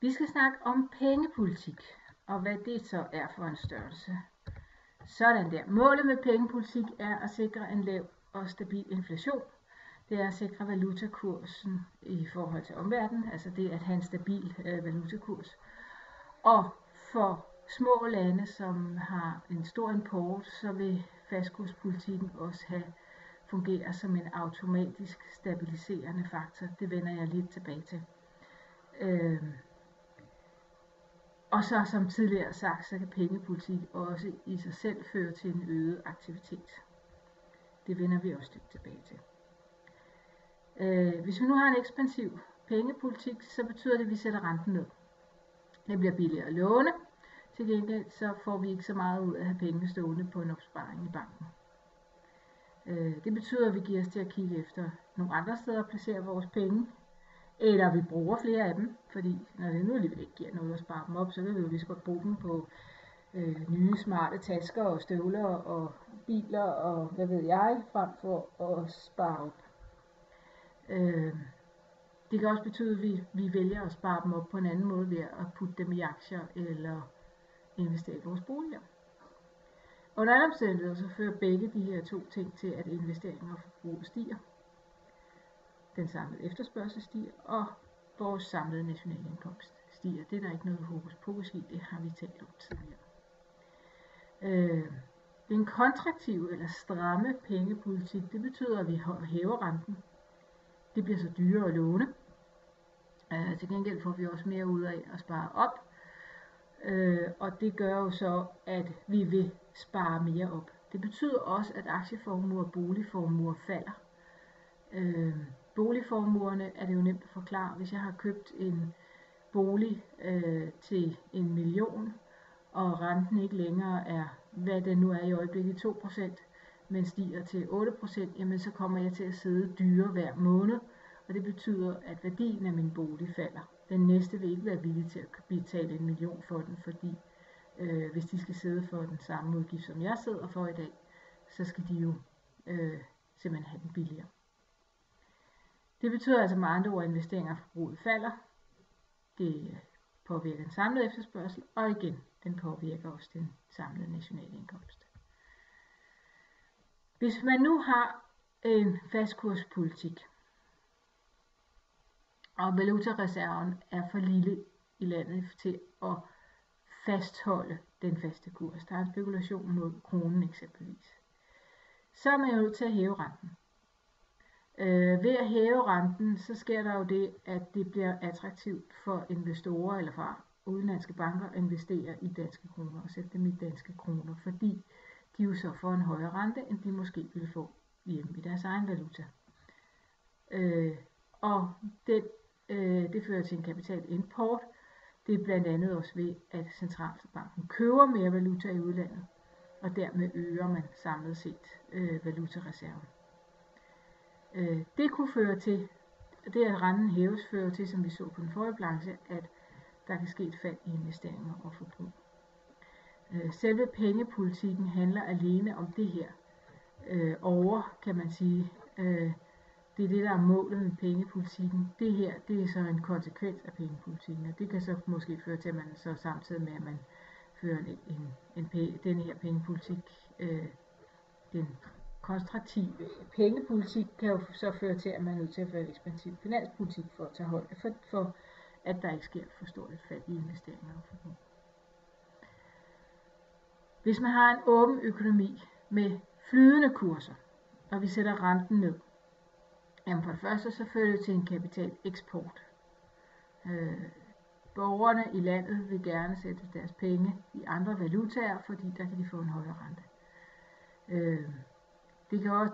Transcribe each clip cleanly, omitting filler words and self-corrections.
Vi skal snakke om pengepolitik, og hvad det så er for en størrelse. Sådan der. Målet med pengepolitik er at sikre en lav og stabil inflation. Det er at sikre valutakursen i forhold til omverdenen, altså det at have en stabil valutakurs. Og for små lande, som har en stor import, så vil fastkurspolitikken også fungere som en automatisk stabiliserende faktor. Det vender jeg lidt tilbage til. Og så som tidligere sagt, så kan pengepolitik også i sig selv føre til en øget aktivitet. Det vender vi også lidt tilbage til. Hvis vi nu har en ekspansiv pengepolitik, så betyder det, at vi sætter renten ned. Det bliver billigere at låne. Til gengæld så får vi ikke så meget ud af at have penge stående på en opsparing i banken. Det betyder, at vi giver os til at kigge efter nogle andre steder at placere vores penge. Eller vi bruger flere af dem, fordi når det nu alligevel ikke giver noget at spare dem op, så vil vi jo lige så godt bruge dem på nye smarte tasker og støvler og biler og hvad ved jeg, frem for at spare op. Det kan også betyde, at vi vælger at spare dem op på en anden måde ved at putte dem i aktier eller investere i vores boliger. Under alle omstændigheder så fører begge de her to ting til, at investeringer og forbrug stiger. Den samlede efterspørgsel stiger, og vores samlede nationale indkomst stiger. Det er der ikke noget hokus pokus i, det har vi talt om tidligere. Den kontraktive eller stramme pengepolitik, det betyder, at vi hæver renten. Det bliver så dyrere at låne. Til gengæld får vi også mere ud af at spare op. Og det gør jo så, at vi vil spare mere op. Det betyder også, at aktieformuer og boligformuer falder. Boligformuerne er det jo nemt at forklare. Hvis jeg har købt en bolig til 1 million, og renten ikke længere er, hvad det nu er i øjeblikket, 2%, men stiger til 8%, jamen så kommer jeg til at sidde dyre hver måned, og det betyder, at værdien af min bolig falder. Den næste vil ikke være villig til at betale 1 million for den, fordi hvis de skal sidde for den samme udgift, som jeg sidder for i dag, så skal de jo simpelthen have den billigere. Det betyder altså med andre ord, at investeringer og forbruget falder. Det påvirker den samlede efterspørgsel, og igen, den påvirker også den samlede nationale indkomst. Hvis man nu har en fastkurspolitik, og valutareserven er for lille i landet til at fastholde den faste kurs, der er en spekulation mod kronen eksempelvis, så er man jo nødt til at hæve renten. Ved at hæve renten, så sker der jo det, at det bliver attraktivt for investorer eller for udenlandske banker at investere i danske kroner og sætte dem i danske kroner, fordi de jo så får en højere rente, end de måske ville få hjemme i deres egen valuta. Og det fører til en kapitalimport. Det er blandt andet også ved, at centralbanken køber mere valuta i udlandet, og dermed øger man samlet set valutareserven. Det kunne føre til, det at renten hæves, fører til, som vi så på den forrige planche, at der kan ske et fald i investeringer og forbrug. Selve pengepolitikken handler alene om det her kan man sige. Det er det, der er målet med pengepolitikken. Det her, det er så en konsekvens af pengepolitikken, og det kan så måske føre til, at man så samtidig med, at man fører den her pengepolitik, den konstruktive pengepolitik, kan jo så føre til, at man er nødt til at føre en ekspansiv finanspolitik for at tage højde for at der ikke sker for stort et fald i investeringer og forbrug. Hvis man har en åben økonomi med flydende kurser, og vi sætter renten ned, jamen for det første så fører det til en kapitaleksport. Borgerne i landet vil gerne sætte deres penge i andre valutaer, fordi der kan de få en højere rente.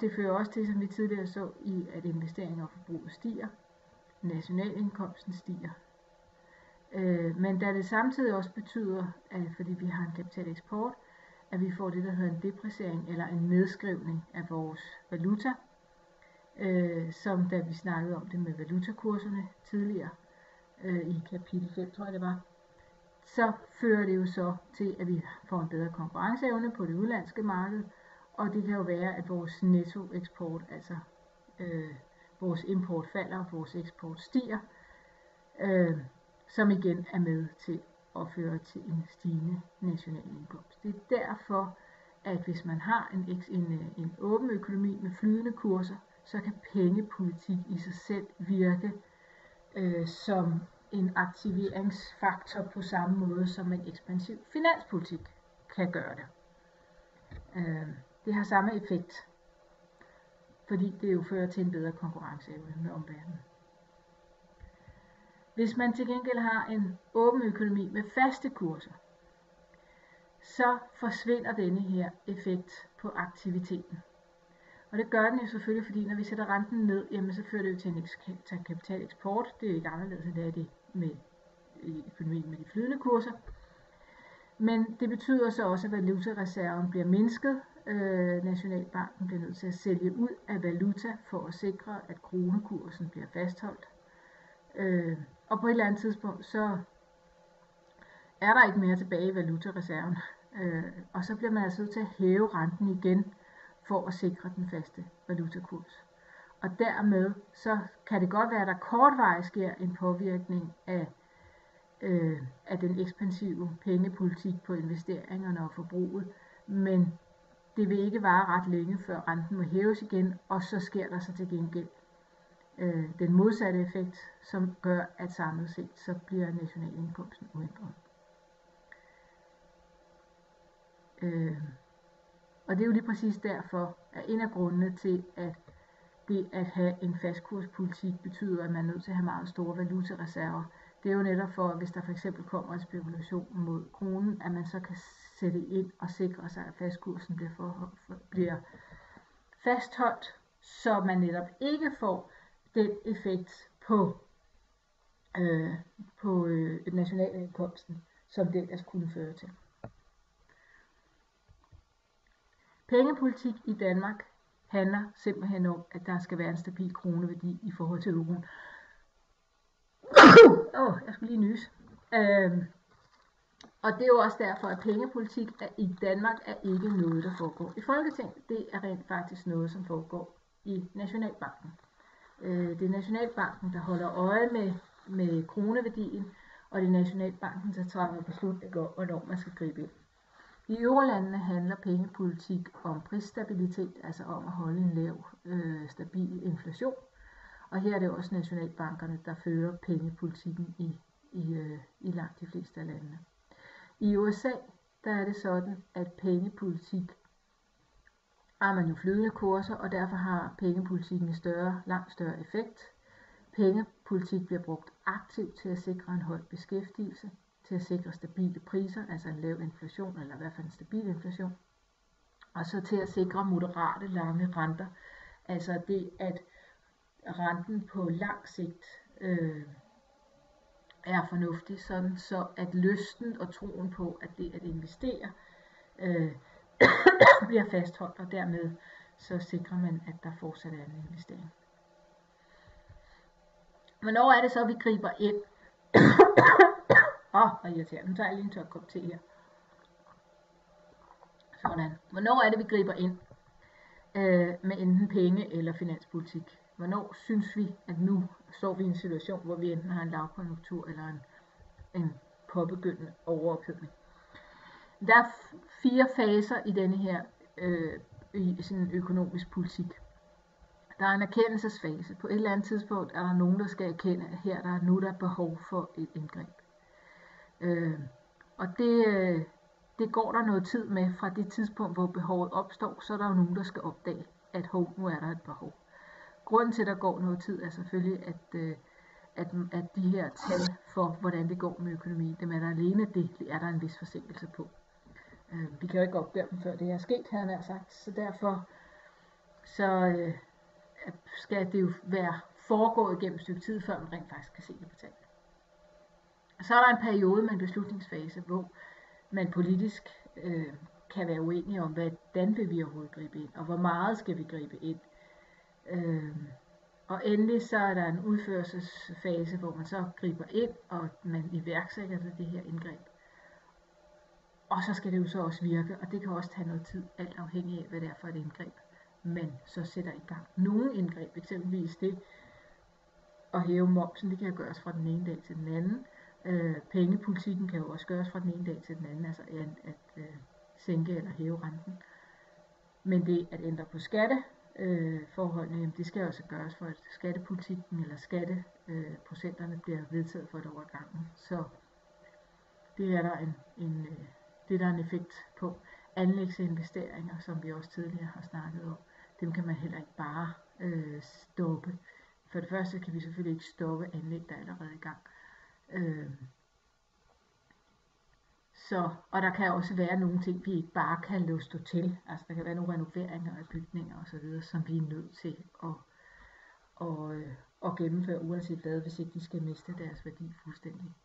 Det fører også til, som vi tidligere så, at investeringer og forbrug stiger. Nationalindkomsten stiger. Men da det samtidig også betyder, at fordi vi har en kapitaleksport, at vi får det, der hedder en depreciering eller en nedskrivning af vores valuta, som da vi snakkede om det med valutakurserne tidligere, i kapitel 5, tror jeg det var, så fører det jo så til, at vi får en bedre konkurrenceevne på det udlandske marked, og det kan jo være, at vores nettoeksport, altså vores import falder, og vores eksport stiger, som igen er med til at føre til en stigende national indkomst. Det er derfor, at hvis man har en åben økonomi med flydende kurser, så kan pengepolitik i sig selv virke som en aktiveringsfaktor på samme måde, som en ekspansiv finanspolitik kan gøre det. Det har samme effekt, fordi det jo fører til en bedre konkurrenceevne med omverdenen. Hvis man til gengæld har en åben økonomi med faste kurser, så forsvinder denne her effekt på aktiviteten. Og det gør den jo selvfølgelig, fordi når vi sætter renten ned, jamen så fører det jo til en kapitaleksport. Det er jo ikke anderledes, end det er det med økonomien med de flydende kurser. Men det betyder så også, at valutareserven bliver mindsket. Nationalbanken bliver nødt til at sælge ud af valuta for at sikre, at kronekursen bliver fastholdt. Og på et eller andet tidspunkt, så er der ikke mere tilbage i valutareserven. Og så bliver man altså nødt til at hæve renten igen for at sikre den faste valutakurs. Og dermed så kan det godt være, at der kortvarigt sker en påvirkning af den ekspansive pengepolitik på investeringerne og forbruget, men det vil ikke vare ret længe, før renten må hæves igen, og så sker der så til gengæld den modsatte effekt, som gør, at samlet set så bliver nationalindkomsten uændret. Og det er jo lige præcis derfor, at en af grundene til, at det at have en fastkurspolitik betyder, at man er nødt til at have meget store valutareserver. Det er jo netop for, at hvis der for eksempel kommer en spekulation mod kronen, at man så kan sætte ind og sikre sig, at fastkursen bliver fastholdt, så man netop ikke får den effekt på nationalindkomsten, som det ellers kunne føre til. Pengepolitik i Danmark handler simpelthen om, at der skal være en stabil kroneværdi i forhold til euroen. Jeg skulle lige nyse. Og det er jo også derfor, at pengepolitik i Danmark er ikke noget, der foregår i Folketinget. Det er rent faktisk noget, som foregår i Nationalbanken. Det er Nationalbanken, der holder øje med kroneværdien, og det er Nationalbanken, der træffer beslutninger om, hvornår man skal gribe ind. I eurolandene handler pengepolitik om prisstabilitet, altså om at holde en lav, stabil inflation. Og her er det også nationalbankerne, der fører pengepolitikken i langt de fleste af landene. I USA, der er det sådan, at pengepolitik har man jo flydende kurser, og derfor har pengepolitikken langt større effekt. Pengepolitik bliver brugt aktivt til at sikre en høj beskæftigelse, til at sikre stabile priser, altså en lav inflation, eller i hvert fald en stabil inflation. Og så til at sikre moderate lange renter, altså det at renten på lang sigt er fornuftig, sådan så at lysten og troen på, at det at investere bliver fastholdt, og dermed så sikrer man, at der fortsat er en investering. Hvornår er det så, vi griber ind? Hvor irriterende. Nu tager jeg lige en tør kop te her. Sådan. Hvornår er det, vi griber ind med enten penge eller finanspolitik? Hvornår synes vi, at nu står vi i en situation, hvor vi enten har en lavkonjunktur eller en påbegyndende overophedning? Der er 4 faser i denne her i sådan en økonomisk politik. Der er en erkendelsesfase. På et eller andet tidspunkt er der nogen, der skal erkende, at her der er behov for et indgreb. Og det går der noget tid med fra det tidspunkt, hvor behovet opstår, så er der jo nogen, der skal opdage, at nu er der et behov. Grunden til, at der går noget tid, er selvfølgelig, at de her tal for, hvordan det går med økonomien, dem er der alene, det er der en vis forsinkelse på. Vi kan jo ikke opgøre dem, før det er sket, her nær sagt, så derfor skal det jo være foregået gennem et stykke tid, før man rent faktisk kan se det på tallene. Så er der en periode med en beslutningsfase, hvor man politisk kan være uenige om, hvordan vil vi overhovedet gribe ind, og hvor meget skal vi gribe ind. Og endelig så er der en udførelsesfase, hvor man så griber ind, og man iværksætter det her indgreb. Og så skal det jo så også virke, og det kan også tage noget tid, alt afhængig af, hvad det er for et indgreb, man så sætter i gang. Nogle indgreb, eksempelvis det at hæve momsen, det kan gøres fra den ene dag til den anden, Pengepolitikken kan jo også gøres fra den ene dag til den anden, altså at sænke eller hæve renten. Men det at ændre på skatteforholdene, det skal også gøres for, at skattepolitikken eller skatteprocenterne bliver vedtaget for et år ad gangen. Så det er der det er der en effekt på. Anlægsinvesteringer, som vi også tidligere har snakket om, dem kan man heller ikke bare stoppe. For det første kan vi selvfølgelig ikke stoppe anlæg, der er allerede i gang. Og der kan også være nogle ting, vi ikke bare kan lade stå til. Altså der kan være nogle renoveringer af bygninger osv., som vi er nødt til at gennemføre uanset hvad, hvis ikke de skal miste deres værdi fuldstændig.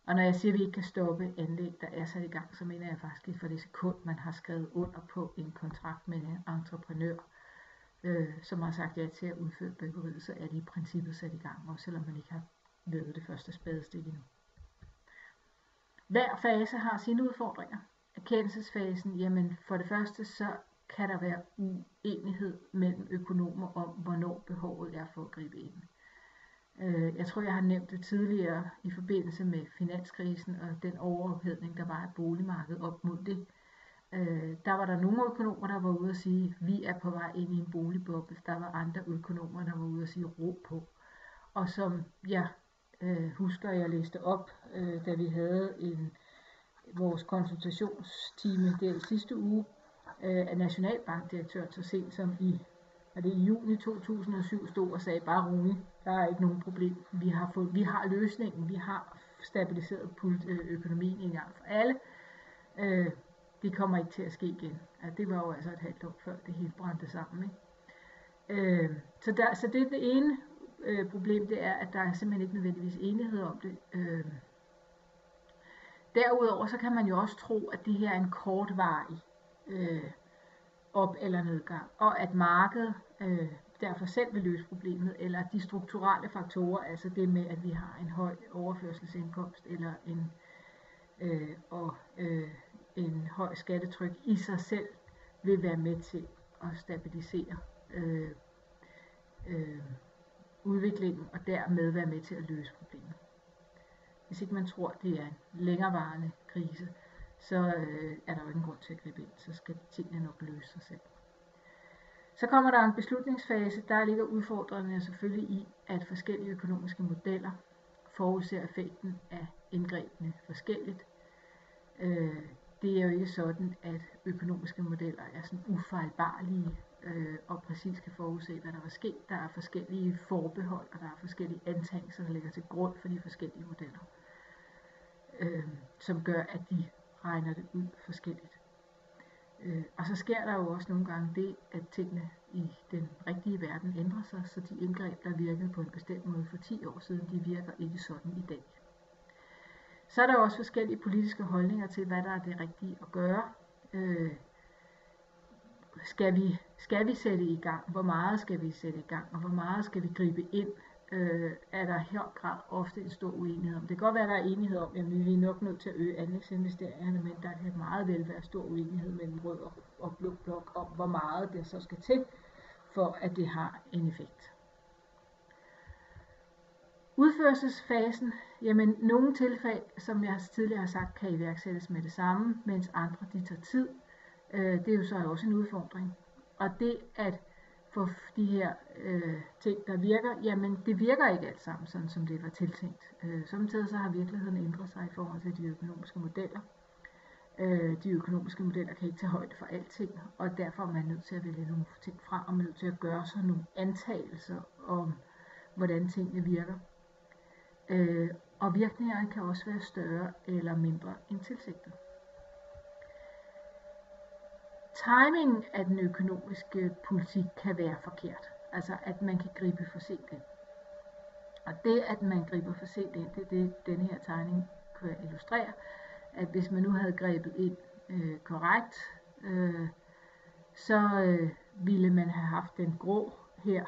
Og når jeg siger, at vi ikke kan stoppe anlæg, der er sat i gang, så mener jeg faktisk, at for det sekund, man har skrevet under på en kontrakt med en entreprenør, som har sagt ja til at udføre byggeriet, så er de i princippet sat i gang, også selvom man ikke har lavet det første spadestik endnu. Hver fase har sine udfordringer. Erkendelsesfasen, jamen for det første, så kan der være uenighed mellem økonomer om, hvornår behovet er for at gribe ind. Jeg tror, jeg har nævnt det tidligere i forbindelse med finanskrisen og den overophedning, der var af boligmarkedet op mod det. Der var der nogle økonomer, der var ude at sige, at vi er på vej ind i en boligboble. Der var andre økonomer, der var ude at sige, ro på. Og som jeg husker, jeg læste op, da vi havde vores konsultationstime der i sidste uge af Nationalbankdirektøren, så sent som i juni 2007 stod og sagde, bare roligt, der er ikke nogen problem. Vi har løsningen, vi har stabiliseret økonomien en gang for alle. Det kommer ikke til at ske igen. Det var jo altså et halvt år før det hele brændte sammen. Ikke? Så det er det ene problem, det er, at der er simpelthen ikke nødvendigvis enighed om det. Derudover så kan man jo også tro, at det her er en kortvarig op- eller nedgang, og at markedet derfor selv vil løse problemet, eller at de strukturelle faktorer, altså det med, at vi har en høj overførselsindkomst, eller en høj skattetryk i sig selv, vil være med til at stabilisere udviklingen, og dermed være med til at løse problemet. Hvis ikke man tror, det er en længerevarende krise, så er der jo ingen grund til at gribe ind, så skal tingene nok løse sig selv. Så kommer der en beslutningsfase, der ligger udfordringerne selvfølgelig i, at forskellige økonomiske modeller forudser effekten af indgrebene forskelligt. Det er jo ikke sådan, at økonomiske modeller er sådan ufejlbarlige og præcis kan forudse, hvad der vil ske. Der er forskellige forbehold, og der er forskellige antagelser, der ligger til grund for de forskellige modeller, som gør, at de regner det ud forskelligt. Og så sker der jo også nogle gange det, at tingene i den rigtige verden ændrer sig, så de indgreb, der virkede på en bestemt måde for 10 år siden, de virker ikke sådan i dag. Så er der også forskellige politiske holdninger til, hvad der er det rigtige at gøre. Skal vi sætte i gang? Hvor meget skal vi sætte i gang? Og hvor meget skal vi gribe ind? Er der i høj grad ofte en stor uenighed om. Det kan godt være, at der er enighed om, at vi er nok nødt til at øge anlægsinvesteringerne, men der kan meget vel være stor uenighed mellem rød og blå blok om, hvor meget det så skal til, for at det har en effekt. Udførelsesfasen, jamen nogle tilfælde, som jeg tidligere har sagt, kan iværksættes med det samme, mens andre de tager tid. Det er jo så også en udfordring. Og det at få de her ting, der virker, jamen det virker ikke alt sammen, sådan som det var tiltænkt. Samtidig så har virkeligheden ændret sig i forhold til de økonomiske modeller. De økonomiske modeller kan ikke tage højde for alting, og derfor er man nødt til at vælge nogle ting fra, og man er nødt til at gøre sig nogle antagelser om, hvordan tingene virker. Og virkningerne kan også være større eller mindre end tilsigtet. Timingen af den økonomiske politik kan være forkert. Altså at man kan gribe for sent ind. Og det at man griber for sent ind, det er det denne her tegning kan illustrere. At hvis man nu havde grebet ind korrekt, så ville man have haft den grå her,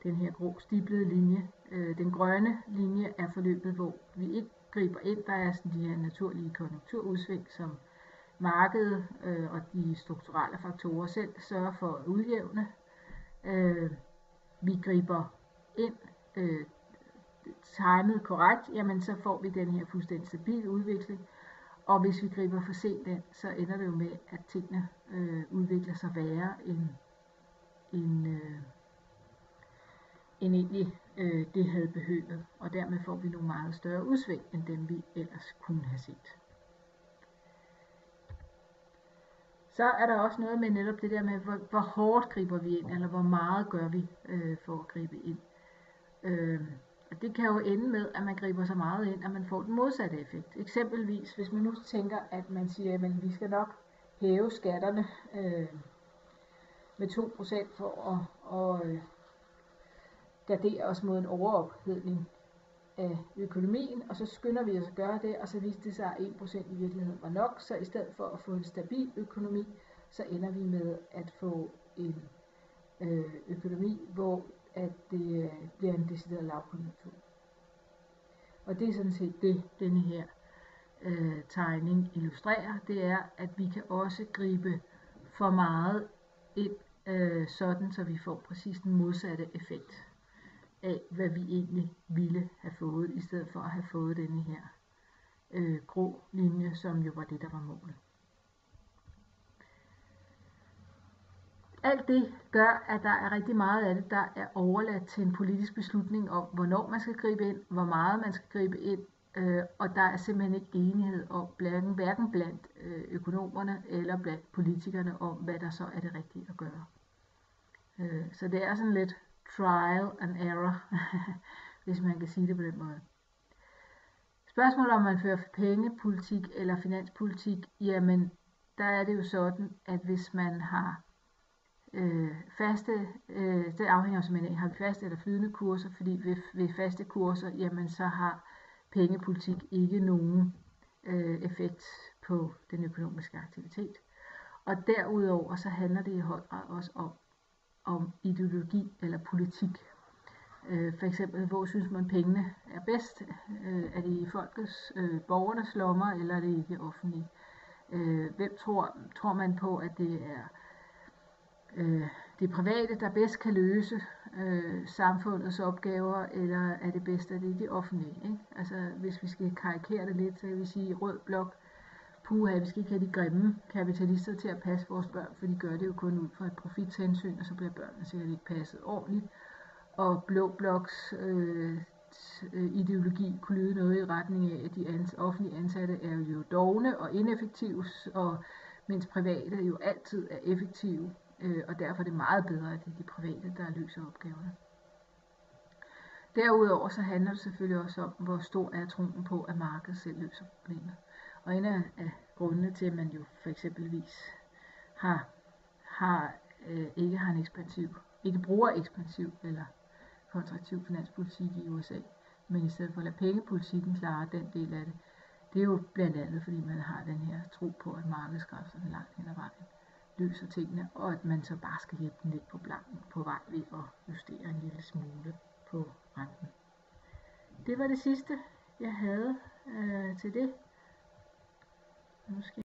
den her grå stiplede linje. Den grønne linje er forløbet, hvor vi ikke griber ind. Der er sådan de her naturlige konjunkturudsving, som markedet og de strukturelle faktorer selv sørger for at udjævne. Vi griber ind timet korrekt, jamen så får vi den her fuldstændig stabil udvikling. Og hvis vi griber for sent ind, så ender det jo med, at tingene udvikler sig værre end egentlig det havde behøvet. Og dermed får vi nogle meget større udsving, end dem vi ellers kunne have set. Så er der også noget med netop det der med, hvor hårdt griber vi ind, eller hvor meget gør vi for at gribe ind. Og det kan jo ende med, at man griber så meget ind, at man får den modsatte effekt. Eksempelvis, hvis man nu tænker, at man siger, at vi skal nok hæve skatterne med 2% for at gardere os mod en overophedning af økonomien, og så skynder vi os at gøre det, og så viste det sig, at 1% i virkeligheden var nok, så i stedet for at få en stabil økonomi, så ender vi med at få en økonomi, hvor at det bliver en decideret lavkonjunktur. Og det er sådan set det, denne her tegning illustrerer, det er, at vi kan også gribe for meget ind, sådan så vi får præcis den modsatte effekt af, hvad vi egentlig ville have fået, i stedet for at have fået denne her grå linje, som jo var det, der var målet. Alt det gør, at der er rigtig meget af det, der er overladt til en politisk beslutning om, hvornår man skal gribe ind, hvor meget man skal gribe ind, og der er simpelthen ikke enighed om, hverken blandt økonomerne eller blandt politikerne om, hvad der så er det rigtige at gøre. Så det er sådan lidt trial and error, hvis man kan sige det på den måde. Spørgsmålet om man fører pengepolitik eller finanspolitik, jamen der er det jo sådan, at hvis man har det afhænger simpelthen af, har vi faste eller flydende kurser, fordi ved faste kurser, jamen så har pengepolitik ikke nogen effekt på den økonomiske aktivitet. Og derudover så handler det i høj grad også om ideologi eller politik. For eksempel, hvor synes man pengene er bedst? Er det i folkets, borgernes lommer, eller er det i det offentlige? Hvem tror man på, at det er det private, der bedst kan løse samfundets opgaver, eller er det bedst, at det er det offentlige? Ikke? Altså, hvis vi skal karikere det lidt, så kan vi sige, rød blok, puha, vi skal ikke have de grimme kapitalister til at passe vores børn, for de gør det jo kun ud fra et profithensyn, og så bliver børnene sikkert ikke passet ordentligt. Og blå bloks ideologi kunne lyde noget i retning af, at de offentlige ansatte er jo dovne og ineffektive, og mens private jo altid er effektive, og derfor er det meget bedre, at det er de private, der løser opgaverne. Derudover så handler det selvfølgelig også om, hvor stor er troen på, at markedet selv løser problemet. Og en af grundene til, at man jo for eksempelvis ikke har en ikke bruger ekspansiv eller kontraktiv finanspolitik i USA, men i stedet for at lade pengepolitikken klare den del af det, det er jo blandt andet, fordi man har den her tro på, at markedskræfterne langt hen ad vejen løser tingene, og at man så bare skal hjælpe dem lidt på vej ved at justere en lille smule på renten. Det var det sidste, jeg havde til det. Måske